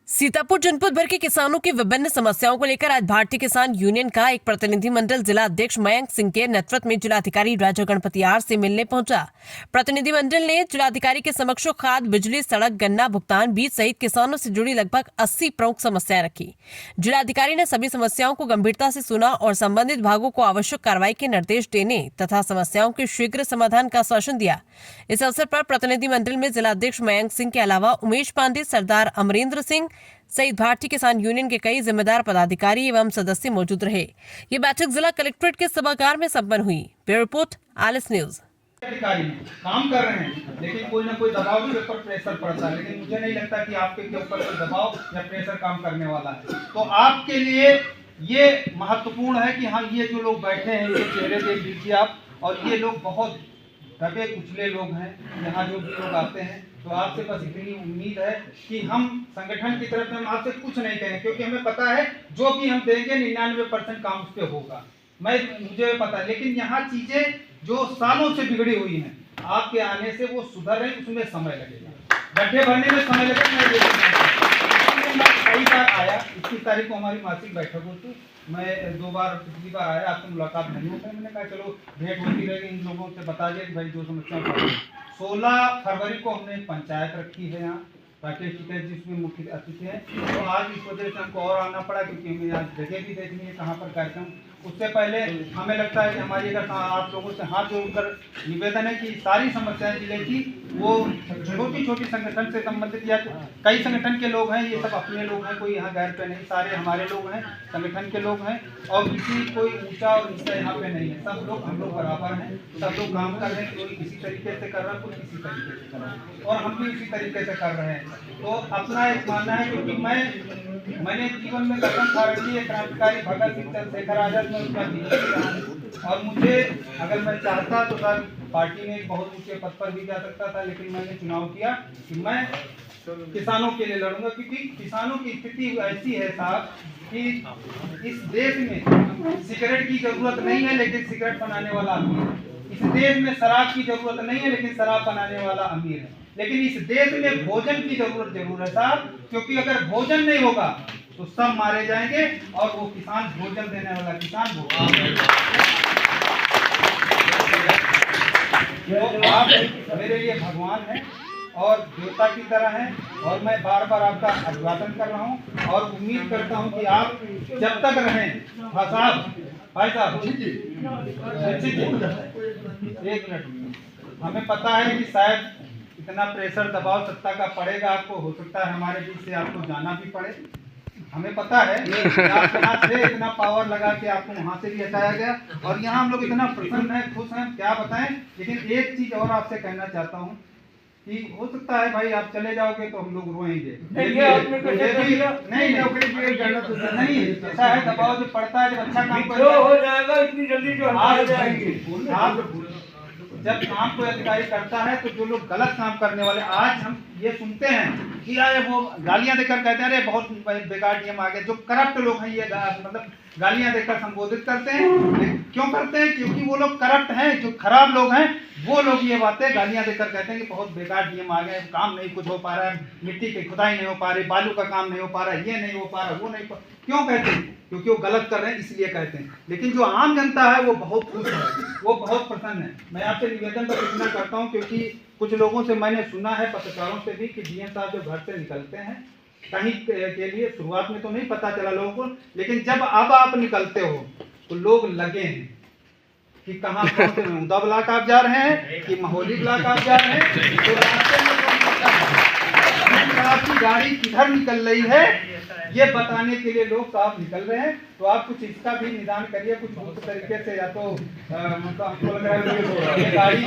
सीतापुर जनपद भर के किसानों की विभिन्न समस्याओं को लेकर आज भारतीय किसान यूनियन का एक प्रतिनिधिमंडल जिला अध्यक्ष मयंक सिंह के नेतृत्व में जिलाधिकारी राजा गणपति आर से मिलने पहुंचा। प्रतिनिधिमंडल ने जिलाधिकारी के समक्ष खाद, बिजली, सड़क, गन्ना भुगतान, बीज सहित किसानों से जुड़ी लगभग 80 प्रमुख समस्याएं रखी। जिलाधिकारी ने सभी समस्याओं को गंभीरता से सुना और संबंधित विभागों को आवश्यक कार्रवाई के निर्देश देने तथा समस्याओं के शीघ्र समाधान का आश्वासन दिया। इस अवसर पर प्रतिनिधिमंडल में जिला अध्यक्ष मयंक सिंह के अलावा उमेश पांडे, सरदार अमरेंद्र सिंह सहित भारतीय किसान यूनियन के कई जिम्मेदार पदाधिकारी एवं सदस्य मौजूद रहे। ये बैठक जिला कलेक्ट्रेट के सभागार में संपन्न हुई। ब्यूरो रिपोर्ट, आलिस न्यूज। अधिकारी काम कर रहे हैं लेकिन कोई ना कोई दबाव के ऊपर प्रेशर पड़ता है, लेकिन मुझे नहीं लगता कि आपके ऊपर कोई दबाव या प्रेशर काम करने वाला है। तो आपके लिए ये महत्वपूर्ण है कि हाँ, ये जो लोग बैठे हैं ये चेहरे देख लीजिए आप, और ये लोग बहुत दबे कुचले लोग हैं। यहाँ जो भी लोग आते हैं तो आपसे बस इतनी उम्मीद है कि हम संगठन की तरफ से हम आपसे कुछ नहीं कहें, क्योंकि हमें पता है जो भी हम देंगे 99% काम उस पर होगा, मुझे पता है। लेकिन यहाँ चीजें जो सालों से बिगड़ी हुई हैं, आपके आने से वो सुधर रही, उसमें समय लगेगा, गड्ढे भरने में समय लगेगा। मैं कई बार आया, 21 तारीख को हमारी मासिक बैठक होती, मैं 2 बार पिछली बार आया, आपसे मुलाकात नहीं हो पाई। मैंने कहा चलो भेंट होती रहेगी, इन लोगों से बता दिया कि भाई जो समस्या 16 फरवरी को हमने पंचायत रखी है यहाँ, राकेश टिकैत जी उसमें मुख्य अतिथि हैं। तो आज इस वजह से हमको और आना पड़ा, क्योंकि हमें आज जगह भी देखनी है कहाँ पर कार्यक्रम। उससे पहले हमें लगता है कि हमारी अगर आप लोगों से हाथ जोड़कर निवेदन है कि सारी समस्याएं जिले की वो छोटी छोटी संगठन से संबंधित या कई संगठन के लोग हैं, ये सब अपने लोग हैं, कोई यहाँ गैर पे नहीं, सारे हमारे लोग हैं, संगठन के लोग हैं, और किसी कोई ऊंचा और नीचा यहाँ पे नहीं है। सब लोग हम लोग बराबर हैं, सब लोग काम कर रहे हैं, कोई किसी तरीके से कर रहा है, कोई किसी तरीके से कर रहा है, और हम भी उसी तरीके से कर रहे हैं। तो अपना एक मानना है, क्योंकि मैंने जीवन में कदम खा रखी है, क्रांतिकारी भगत सिंह, चंद्रशेखर आजाद में उसका बीजेपी रहा हूँ, और मुझे अगर मैं चाहता तो सर पार्टी में एक बहुत ऊंचे पद पर भी जा सकता था, लेकिन मैंने चुनाव किया कि मैं किसानों के लिए लड़ूंगा, क्योंकि किसानों की स्थिति ऐसी है साहब कि इस देश में सिगरेट की जरूरत नहीं है, लेकिन सिगरेट बनाने वाला अमीर है। इस देश में शराब की जरूरत नहीं है, लेकिन शराब बनाने वाला अमीर है। लेकिन इस देश में भोजन की जरूरत है साहब, क्योंकि अगर भोजन नहीं होगा तो सब मारे जाएंगे, और वो किसान भोजन देने वाला किसान तो आप मेरे लिए भगवान हैं और देवता की तरह हैं, और मैं बार बार आपका अभिवादन कर रहा हूं और उम्मीद करता हूं कि आप जब तक रहें। हाँ साहब, भाई साहब, एक मिनट, हमें पता है कि शायद इतना प्रेशर दबाव सत्ता का पड़ेगा, आपको हो सकता है हमारे बीच से आपको जाना भी पड़े, हमें पता है। आपके हाथ से इतना पावर लगा के आपको वहां से भी हटाया गया, और यहाँ हम लोग इतना प्रसन्न हैं, खुश हैं, क्या बताएं। लेकिन एक चीज और आपसे कहना चाहता हूँ कि हो सकता है भाई आप चले जाओगे तो हम लोग रोएंगे, नहीं, ऐसा है दबाव जो पड़ता है, जब अच्छा काम हो जाएगा इतनी जल्दी जो आ जाएंगे। आप जब काम कोई अधिकारी करता है तो जो लोग गलत काम करने वाले, आज हम ये सुनते हैं कि यार वो गालियां देकर कहते हैं अरे बहुत बेकार नियम आ गए, जो करप्ट लोग हैं ये मतलब गालियां देकर संबोधित करते हैं। क्यों करते हैं? क्योंकि वो लोग करप्ट हैं, जो खराब लोग हैं वो लोग ये बातें गालियां देकर कहते हैं कि बहुत बेकार नियम आ गए, काम नहीं कुछ हो पा रहा है, मिट्टी की खुदाई नहीं हो पा रही, बालू का काम नहीं हो पा रहा है, ये नहीं हो पा रहा, वो नहीं। क्यों कहते हैं? क्योंकि वो गलत कर रहे हैं, इसलिए कहते हैं। लेकिन जो आम जनता है वो बहुत खुश है, वो बहुत प्रसन्न है। मैं आपसे निवेदन पर इतना करता हूँ, क्योंकि कुछ लोगों से मैंने सुना है, पत्रकारों से भी, कि डीएम साहब जो घर से निकलते हैं कहीं के लिए, शुरुआत में तो नहीं पता चला लोगों को, लेकिन जब अब आप निकलते हो तो लोग लगे हैं कि कहाँ पहुंचे हैं, उदा ब्लॉक आप जा रहे हैं कि महोली ब्लॉक आप जा रहे हैं, तो रास्ते में आपकी गाड़ी किधर निकल रही है ये बताने के लिए लोग साहब निकल रहे हैं। तो आप कुछ इसका भी निदान करिए, कुछ उस तरीके से, या तो मतलब हमको लग रहा है ये गाड़ी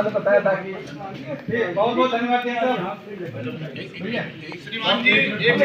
बताया था कि बहुत बहुत धन्यवाद श्रीमान जी। एक